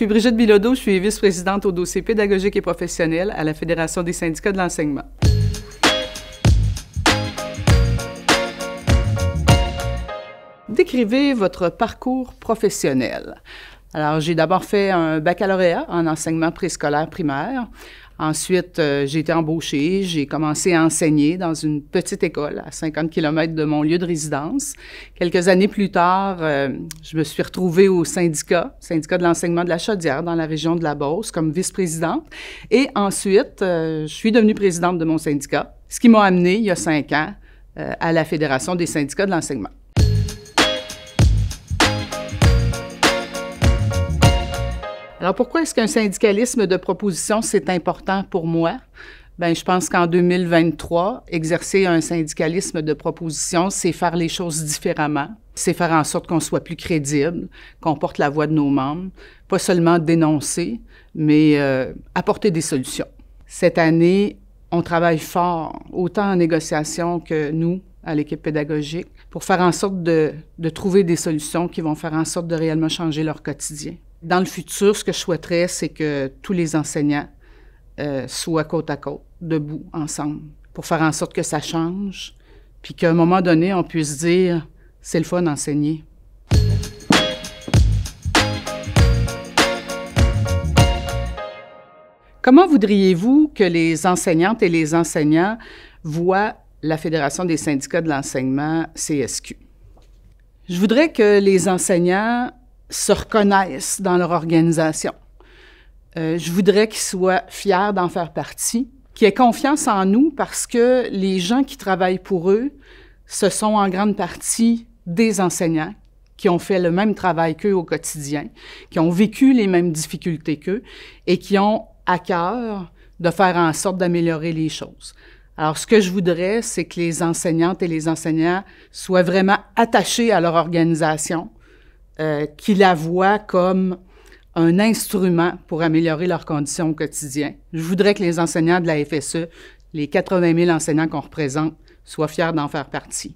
suis Brigitte Bilodeau, je suis vice-présidente au dossier pédagogique et professionnel à la Fédération des syndicats de l'enseignement. Décrivez votre parcours professionnel. Alors, j'ai d'abord fait un baccalauréat en enseignement préscolaire primaire. Ensuite, j'ai été embauchée, j'ai commencé à enseigner dans une petite école à 50 km de mon lieu de résidence. Quelques années plus tard, je me suis retrouvée au syndicat de l'enseignement de la Chaudière dans la région de la Beauce comme vice-présidente. Et ensuite, je suis devenue présidente de mon syndicat, ce qui m'a amenée, il y a 5 ans, à la Fédération des syndicats de l'enseignement. Alors, pourquoi est-ce qu'un syndicalisme de proposition, c'est important pour moi? Bien, je pense qu'en 2023, exercer un syndicalisme de proposition, c'est faire les choses différemment. C'est faire en sorte qu'on soit plus crédible, qu'on porte la voix de nos membres, pas seulement dénoncer, mais apporter des solutions. Cette année, on travaille fort, autant en négociation que nous, à l'équipe pédagogique, pour faire en sorte de trouver des solutions qui vont faire en sorte de réellement changer leur quotidien. Dans le futur, ce que je souhaiterais, c'est que tous les enseignants soient côte à côte, debout, ensemble, pour faire en sorte que ça change, puis qu'à un moment donné, on puisse dire « c'est le fun d'enseigner ». Comment voudriez-vous que les enseignantes et les enseignants voient la Fédération des syndicats de l'enseignement, CSQ? Je voudrais que les enseignants se reconnaissent dans leur organisation. Je voudrais qu'ils soient fiers d'en faire partie, qu'ils aient confiance en nous parce que les gens qui travaillent pour eux, ce sont en grande partie des enseignants qui ont fait le même travail qu'eux au quotidien, qui ont vécu les mêmes difficultés qu'eux et qui ont à cœur de faire en sorte d'améliorer les choses. Alors, ce que je voudrais, c'est que les enseignantes et les enseignants soient vraiment attachés à leur organisation, qui la voient comme un instrument pour améliorer leurs conditions au quotidien. Je voudrais que les enseignants de la FSE, les 80 000 enseignants qu'on représente, soient fiers d'en faire partie.